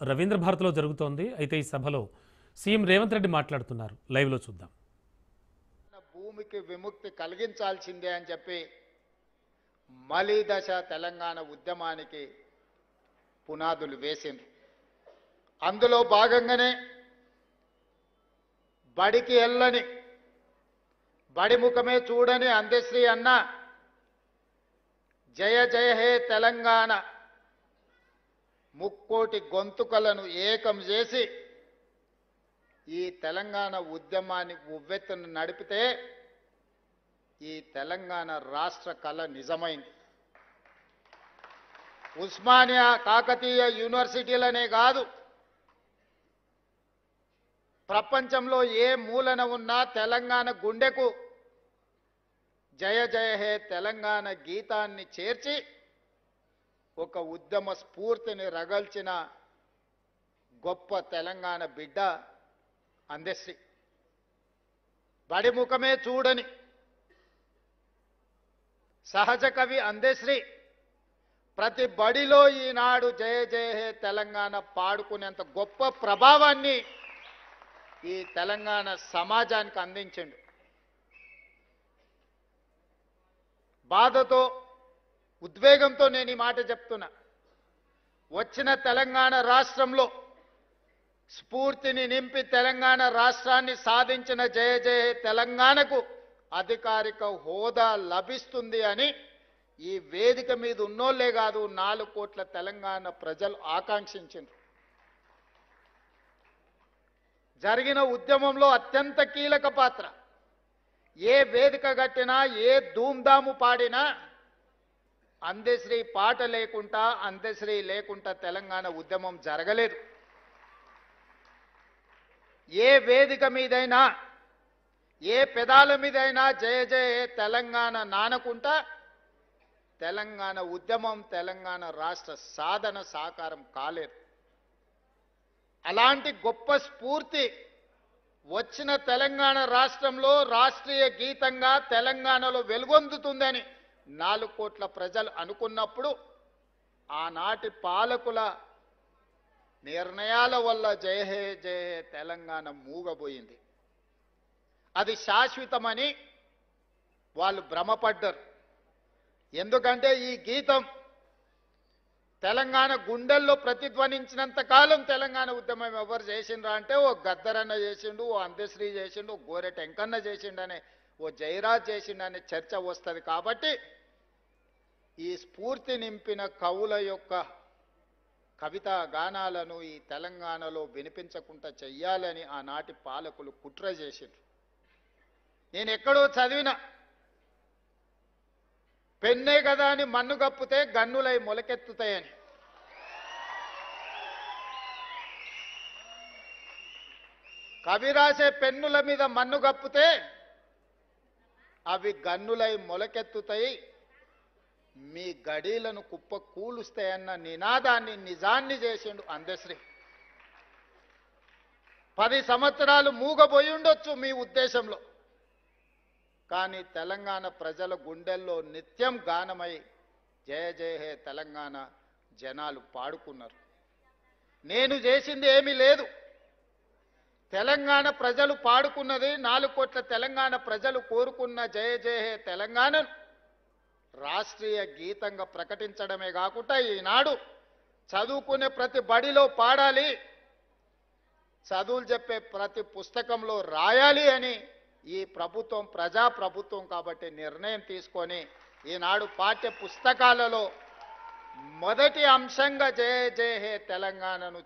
రవీంద్ర భారతిలో జరుగుతోంది. అయితే ఈ సభలో సీఎం రేవంత్ రెడ్డి మాట్లాడుతున్నారు. లైవ్లో చూద్దాం. భూమికి విముక్తి కలిగించాల్సిందే అని చెప్పి మలి దశ తెలంగాణ ఉద్యమానికి పునాదులు వేసింది. అందులో భాగంగానే బడికి వెళ్ళని, బడి ముఖమే చూడని అందశ్రీ అన్న జయ జయ హే తెలంగాణ ముక్కోటి గొంతుకలను ఏకం చేసి ఈ తెలంగాణ ఉద్యమాన్ని ఉవ్వెత్తున నడిపితే ఈ తెలంగాణ రాష్ట్ర కళ నిజమైంది. ఉస్మానియా కాకతీయ యూనివర్సిటీలనే కాదు, ప్రపంచంలో ఏ మూలన ఉన్నా తెలంగాణ గుండెకు జయ జయ హే తెలంగాణ గీతాన్ని చేర్చి ఒక ఉద్యమ స్ఫూర్తిని రగల్చిన గొప్ప తెలంగాణ బిడ్డ అందశ్రీ. బడి ముఖమే చూడని సహజ కవి అందశ్రీ ప్రతి బడిలో ఈనాడు జయ జయ హే తెలంగాణ పాడుకునేంత గొప్ప ప్రభావాన్ని ఈ తెలంగాణ సమాజానికి అందించిండు. బాధతో, ఉద్వేగంతో నేను ఈ మాట చెప్తున్నా. వచ్చిన తెలంగాణ రాష్ట్రంలో స్ఫూర్తిని నింపి తెలంగాణ రాష్ట్రాన్ని సాధించిన జయ జయ హే తెలంగాణకు అధికారిక హోదా లభిస్తుంది అని ఈ వేదిక మీద ఉన్నోళ్లే కాదు, 4 కోట్ల తెలంగాణ ప్రజలు ఆకాంక్షించారు. జరిగిన ఉద్యమంలో అత్యంత కీలక పాత్ర. ఏ వేదిక కట్టినా, ఏ ధూమ్ధాము పాడినా అందశ్రీ పాట లేకుండా, అందశ్రీ లేకుండా తెలంగాణ ఉద్యమం జరగలేదు. ఏ వేదిక మీదైనా, ఏ పెదాల మీదైనా జయ జయ హే తెలంగాణ నానకుంటా తెలంగాణ ఉద్యమం, తెలంగాణ రాష్ట్ర సాధన సాకారం కాలేదు. అలాంటి గొప్ప స్ఫూర్తి వచ్చిన తెలంగాణ రాష్ట్రంలో రాష్ట్రీయ గీతంగా తెలంగాణలో వెలుగొందుతుందని 4 కోట్ల ప్రజలు అనుకున్నప్పుడు ఆనాటి పాలకుల నిర్ణయాల వల్ల జయ హే జయ హే తెలంగాణ మూగబోయింది. అది శాశ్వతమని వాళ్ళు భ్రమపడ్డారు. ఎందుకంటే ఈ గీతం తెలంగాణ గుండెల్లో ప్రతిధ్వనించినంత కాలం తెలంగాణ ఉద్యమం ఎవరు చేసిండ్రా అంటే ఓ గద్దరన్న చేసిండు, ఓ అందశ్రీ చేసిండు, ఓ గోరె టెంకన్న చేసిండనే, ఓ జయరాజ్ చేసిండనే చర్చ వస్తుంది. కాబట్టి ఈ స్ఫూర్తి నింపిన కవుల యొక్క కవితా గానాలను ఈ తెలంగాణలో వినిపించకుండా చెయ్యాలని ఆనాటి పాలకులు కుట్ర చేసిండ్రు. నేను ఎక్కడో చదివిన, పెన్నే కదా అని మన్ను కప్పితే గన్నులై మొలకెత్తుతాయని. కవి రాసే పెన్నుల మీద మన్ను కప్పితే అవి గన్నులై మొలకెత్తుతాయి, మీ గడీలను కుప్ప కూలుస్తాయన్న నినాదాన్ని, నిజాన్ని చేసిండు అందశ్రీ. 10 సంవత్సరాలు మూగబోయి ఉండొచ్చు మీ ఉద్దేశంలో, కానీ తెలంగాణ ప్రజల గుండెల్లో నిత్యం గానమై జయ జయ హే తెలంగాణ జనాలు పాడుకున్నారు. నేను చేసింది ఏమీ లేదు. తెలంగాణ ప్రజలు పాడుకున్నది, 4 కోట్ల తెలంగాణ ప్రజలు కోరుకున్న జయ జయ హే తెలంగాణను రాష్ట్రీయ గీతంగా ప్రకటించడమే కాకుండా ఈనాడు చదువుకునే ప్రతి బడిలో పాడాలి, చదువులు చెప్పే ప్రతి పుస్తకంలో రాయాలి అని ఈ ప్రభుత్వం ప్రజాప్రభుత్వం కాబట్టి నిర్ణయం తీసుకొని ఈనాడు పాఠ్య పుస్తకాలలో మొదటి అంశంగా జయ జయ హే తెలంగాణను